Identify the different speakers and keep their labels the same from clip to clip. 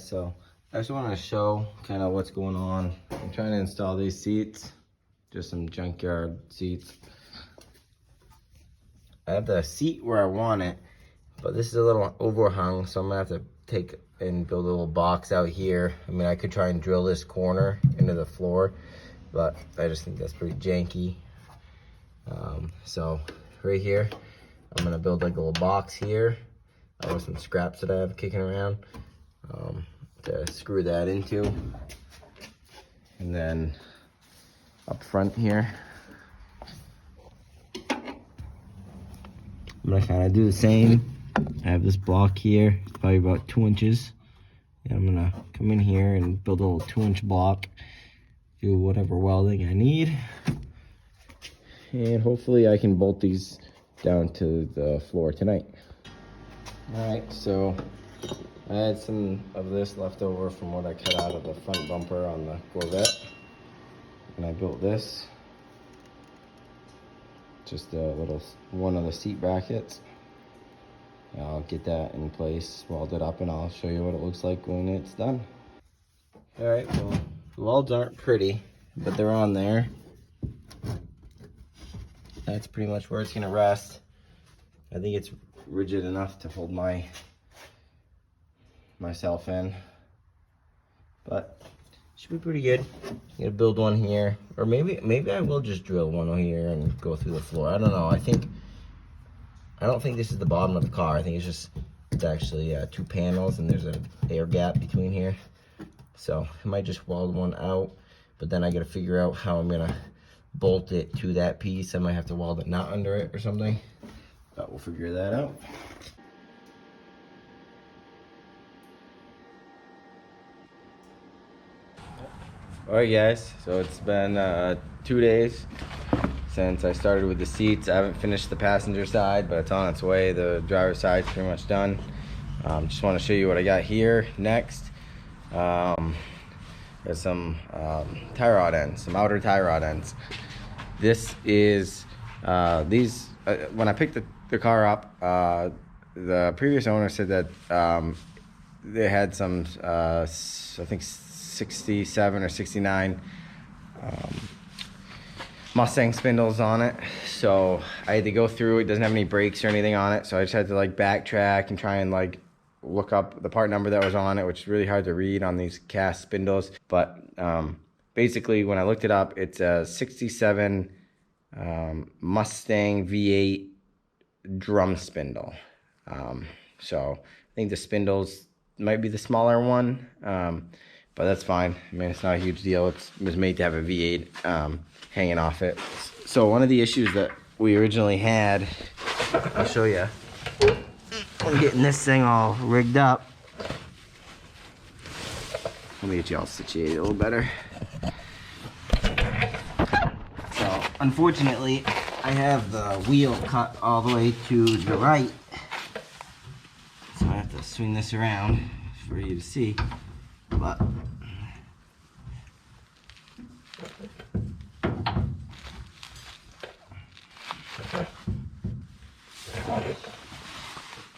Speaker 1: guys, so I just want to show kind of what's going on. I'm trying to install these seats, just some junkyard seats. I have the seat where I want it, but this is a little overhung, so I'm gonna have to take and build a little box out here. I mean, I could try and drill this corner into the floor, but I just think that's pretty janky. So right here, I'm gonna build like a little box here with some scraps that I have kicking around to screw that into. And then up front here, I'm gonna kind of do the same. I have this block here, probably about 2 inches. And I'm gonna come in here and build a little 2-inch block, do whatever welding I need. And hopefully I can bolt these down to the floor tonight. All right, so I had some of this left over from what I cut out of the front bumper on the Corvette. And I built this. Just a little one of the seat brackets. I'll get that in place, weld it up, and I'll show you what it looks like when it's done. All right, well, the welds aren't pretty, but they're on there. That's pretty much where it's gonna rest. I think it's rigid enough to hold myself in, but should be pretty good. I'm gonna build one here, or maybe I will just drill one here and go through the floor. I don't know. I don't think this is the bottom of the car. I think it's actually 2 panels, and there's an air gap between here. So I might just weld one out, but then I gotta figure out how I'm gonna bolt it to that piece. I might have to weld a nut under it or something, but we'll figure that out. All right, guys, so it's been 2 days since I started with the seats. I haven't finished the passenger side, but it's on its way. The driver's side's pretty much done. Just want to show you what I got here next. There's some tie rod ends, some outer tie rod ends. This is when I picked the car up, the previous owner said that they had some I think 67 or 69 Mustang spindles on it, so I had to go through. It doesn't have any brakes or anything on it, so I just had to like backtrack and try and like look up the part number that was on it, which is really hard to read on these cast spindles. But basically, when I looked it up, it's a 67 Mustang V8 drum spindle. So I think the spindles might be the smaller one, but that's fine. I mean, it's not a huge deal. It was made to have a V8 hanging off it. So one of the issues that we originally had, I'll show you. I'm getting this thing all rigged up. Let me get you all situated a little better. So unfortunately, I have the wheel cut all the way to the right. So I have to swing this around for you to see. But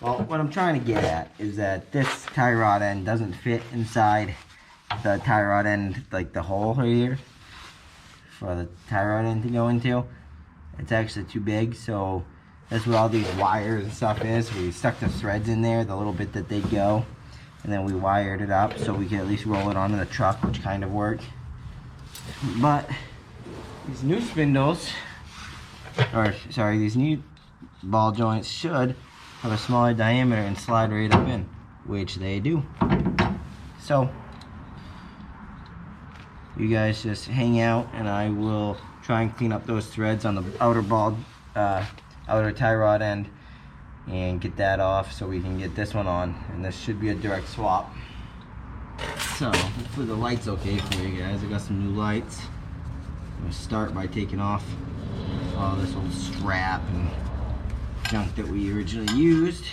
Speaker 1: well, what I'm trying to get at is that this tie rod end doesn't fit inside the tie rod end, like the hole right here for the tie rod end to go into. It's actually too big, so that's where all these wires and stuff is. We stuck the threads in there, the little bit that they go, and then we wired it up so we can at least roll it onto the truck, which kind of worked. But these new spindles, or sorry, these new ball joints should have a smaller diameter and slide right up in, which they do. So you guys just hang out, and I will try and clean up those threads on the outer outer tie rod end and get that off so we can get this one on, and this should be a direct swap. So hopefully the light's okay for you guys. I got some new lights. I'm gonna start by taking off all this old strap and junk that we originally used.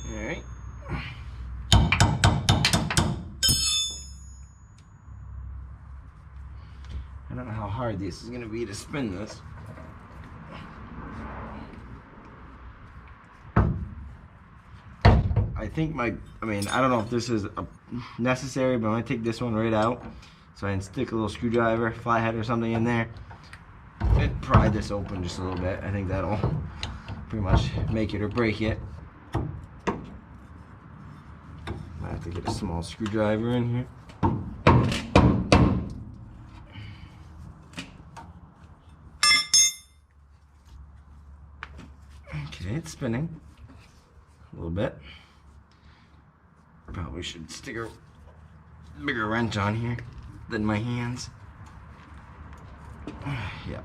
Speaker 1: Alright. I don't know how hard this is going to be to spin this. I think I don't know if this is necessary, but I'm going to take this one right out so I can stick a little screwdriver, flathead or something in there and pry this open just a little bit. I think that'll pretty much make it or break it. I have to get a small screwdriver in here. Okay, it's spinning a little bit. Probably should stick a bigger wrench on here than my hands. Yep.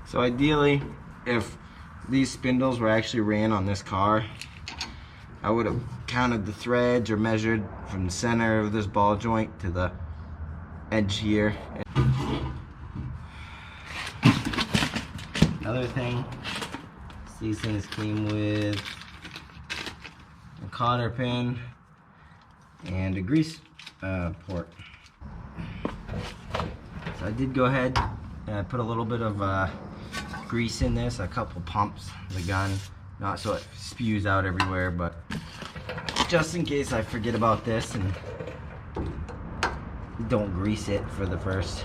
Speaker 1: So ideally, if these spindles were actually ran on this car, I would have counted the threads or measured from the center of this ball joint to the edge here. Another thing, these things came with a cotter pin and a grease port. So I did go ahead and I put a little bit of grease in this, a couple pumps of the gun, not so it spews out everywhere, but just in case I forget about this and don't grease it for the first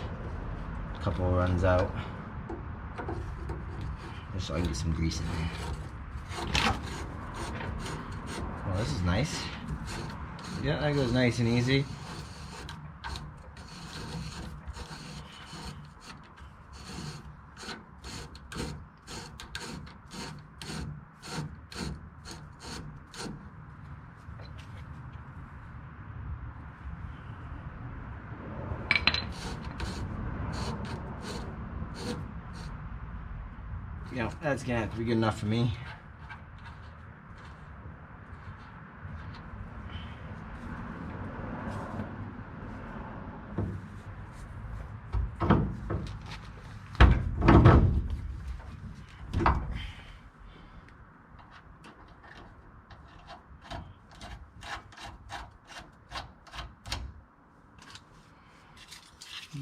Speaker 1: couple runs out, just so I can get some grease in there. Well, this is nice. Yeah, that goes nice and easy. You know, that's gonna have to be good enough for me.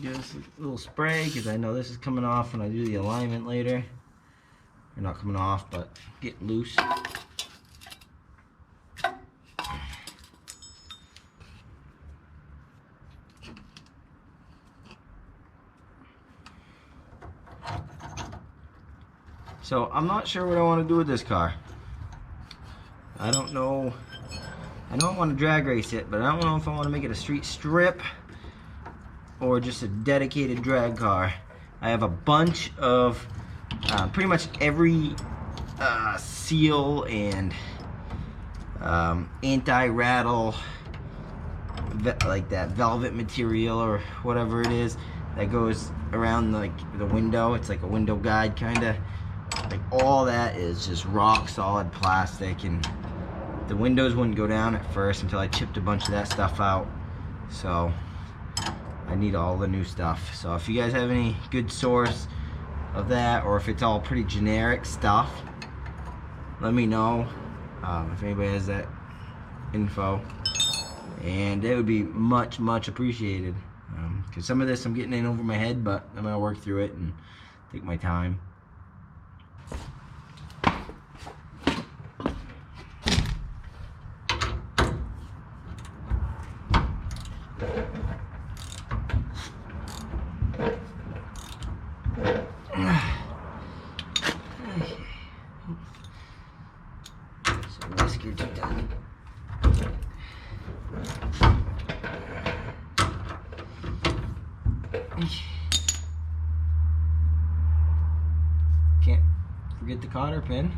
Speaker 1: Give this a little spray because I know this is coming off when I do the alignment later. Or not coming off, but getting loose. So I'm not sure what I want to do with this car. I don't know I don't want to drag race it, but I don't know if I want to make it a street strip or just a dedicated drag car. I have a bunch of pretty much every seal and anti-rattle, like that velvet material or whatever it is that goes around like the window. It's like a window guide kind of. Like all that is just rock solid plastic, and the windows wouldn't go down at first until I chipped a bunch of that stuff out. So I need all the new stuff. So if you guys have any good source of that, or if it's all pretty generic stuff, let me know. If anybody has that info, and it would be much appreciated, because some of this I'm getting in over my head, but I'm gonna work through it and take my time. Can't forget the cotter pin.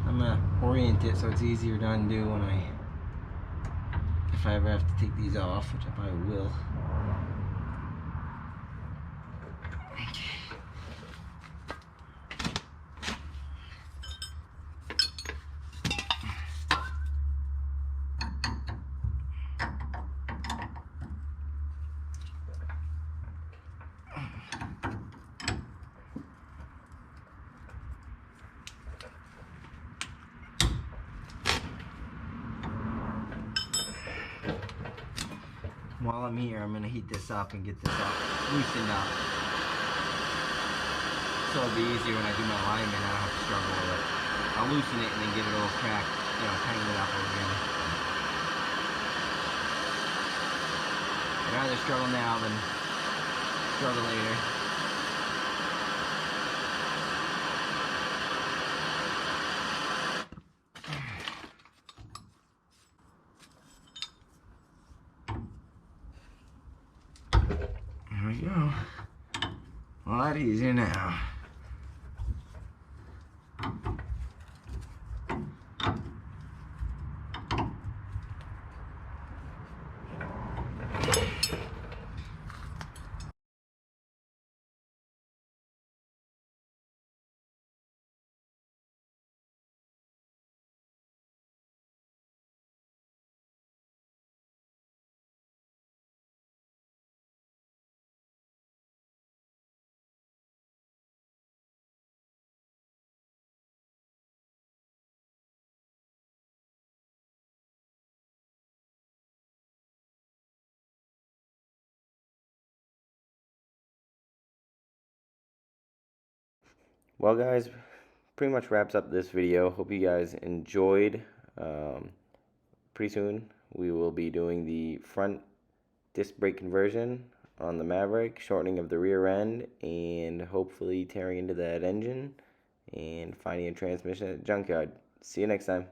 Speaker 1: I'm gonna orient it so it's easier to undo when if I ever have to take these off, which I probably will. While I'm here, I'm going to heat this up and get this up, loosened up. So it'll be easier when I do my alignment. I don't have to struggle with it. I'll loosen it and then give it a little crack, tighten it up again. I'd rather struggle now than struggle later. There we go. A lot easier now. Well guys, pretty much wraps up this video. Hope you guys enjoyed. Pretty soon we will be doing the front disc brake conversion on the Maverick, shortening of the rear end, and hopefully tearing into that engine and finding a transmission at the junkyard. See you next time.